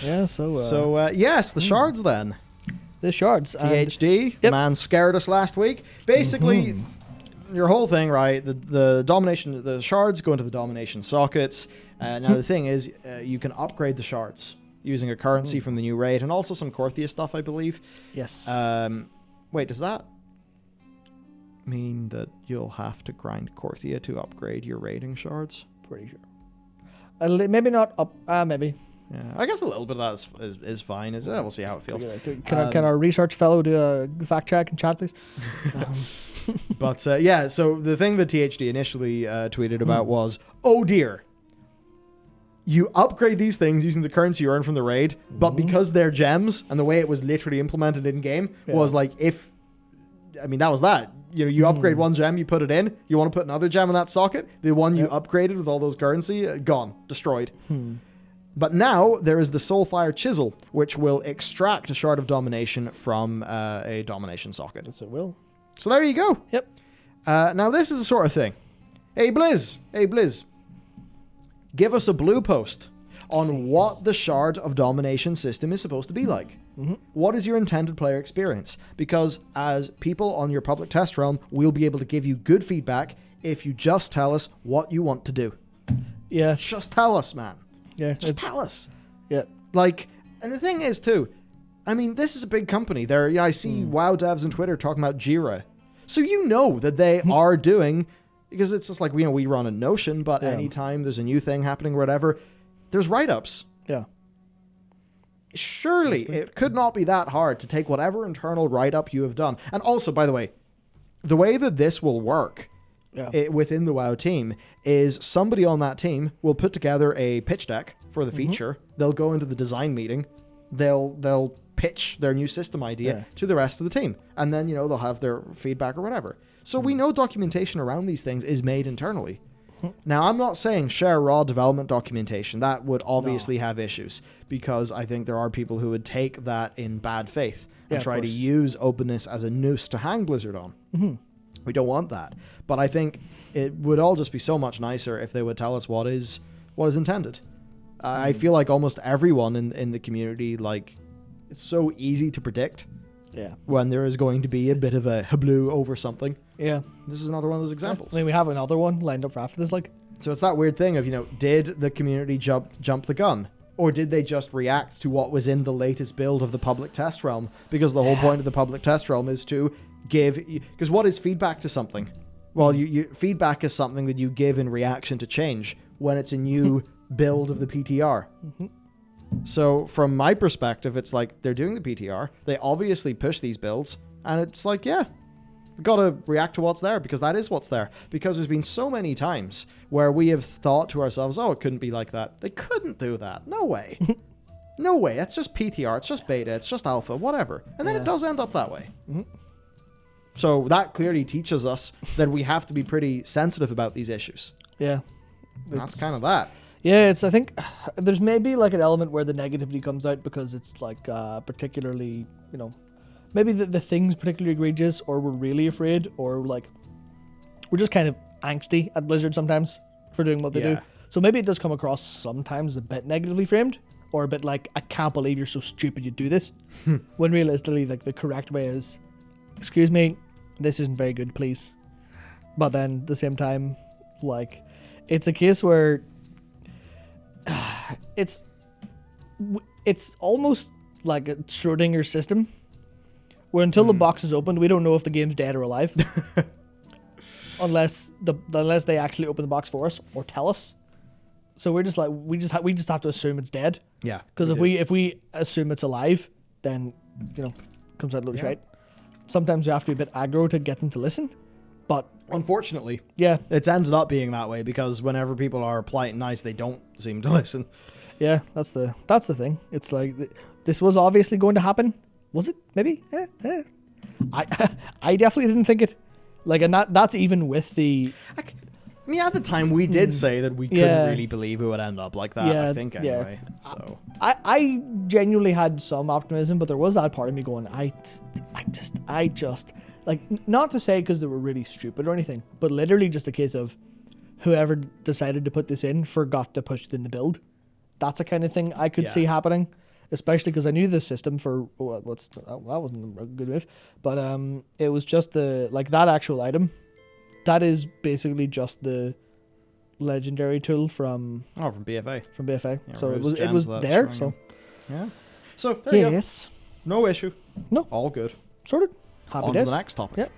Yeah, yes, the shards then. The shards. THD, the man scared us last week. Basically, your whole thing, right? The shards go into the domination sockets. Now the thing is, you can upgrade the shards using a currency from the new raid, and also some Korthia stuff, I believe. Yes. Wait, does that mean that you'll have to grind Korthia to upgrade your raiding shards? Pretty sure. Maybe not up. Maybe. Yeah, I guess a little bit of that is fine. We'll see how it feels. Can our research fellow do a fact check in chat, please? But so the thing that THD initially tweeted about was, oh dear, you upgrade these things using the currency you earn from the raid, but because they're gems, and the way it was literally implemented in game was like, that was that. You upgrade one gem, you put it in, you want to put another gem in that socket, the one you upgraded with all those currency, gone, destroyed. But now there is the Soulfire Chisel, which will extract a Shard of Domination from a Domination socket. Yes, it will. So there you go. Yep. Now this is the sort of thing. Hey Blizz, give us a blue post on what the Shard of Domination system is supposed to be like. What is your intended player experience? Because as people on your public test realm, we'll be able to give you good feedback if you just tell us what you want to do. Yeah. Just tell us, man. Yeah. Just tell us. Yeah. And the thing is too, this is a big company. I see WoW devs on Twitter talking about Jira. So you know that they are doing, because it's just like, we run a Notion, but anytime there's a new thing happening or whatever, there's write-ups. Yeah. Surely it could not be that hard to take whatever internal write-up you have done. And also, by the way that this will work within the WoW team is somebody on that team will put together a pitch deck for the feature. They'll go into the design meeting. They'll pitch their new system idea to the rest of the team. And then, they'll have their feedback or whatever. So we know documentation around these things is made internally. Now, I'm not saying share raw development documentation. That would obviously have issues, because I think there are people who would take that in bad faith and try to use openness as a noose to hang Blizzard on. We don't want that. But I think it would all just be so much nicer if they would tell us what is intended. I feel like almost everyone in the community, it's so easy to predict when there is going to be a bit of a habloo over something. Yeah. This is another one of those examples. We have another one lined up for after this. So it's that weird thing of, did the community jump the gun? Or did they just react to what was in the latest build of the public test realm? Because the whole point of the public test realm is to give... Because what is feedback to something? Well, feedback is something that you give in reaction to change when it's a new build of the PTR. So from my perspective, it's like they're doing the PTR. They obviously push these builds. And it's like, we've got to react to what's there, because that is what's there. Because there's been so many times where we have thought to ourselves, it couldn't be like that. They couldn't do that. No way. No way. It's just PTR. It's just beta. It's just alpha. Whatever. And then it does end up that way. So that clearly teaches us that we have to be pretty sensitive about these issues. Yeah. That's kind of that. Yeah, I think there's maybe an element where the negativity comes out because it's particularly, maybe the thing's particularly egregious, or we're really afraid, or we're just kind of angsty at Blizzard sometimes for doing what they do. So maybe it does come across sometimes a bit negatively framed, or a bit like, I can't believe you're so stupid you do this. When realistically, the correct way is, excuse me, this isn't very good, please. But then at the same time, it's a case where it's almost like a Schrodinger system, where until the box is opened, we don't know if the game's dead or alive, unless they actually open the box for us or tell us. So we're just we just have to assume it's dead. Yeah. Because if we assume it's alive, then comes out a little shite. Sometimes you have to be a bit aggro to get them to listen, but unfortunately, it's ended up being that way, because whenever people are polite and nice, they don't seem to listen. Yeah, that's the thing. It's this was obviously going to happen. Was it? Maybe. I definitely didn't think it. And that's even with the. At the time we did say that we couldn't really believe it would end up like that. I think anyway. So I genuinely had some optimism, but there was that part of me going, I just not to say because they were really stupid or anything, but literally just a case of whoever decided to put this in forgot to push it in the build. That's a kind of thing I could see happening. especially because I knew the system for that wasn't a good move, but it was just that actual item. That is basically just the legendary tool from BFA. From BFA. Yeah, so Rose it was Gems, there. that's So yeah. So there you go. yes, No issue. No. All good. sorted. Happy On days. to the next topic. Yeah.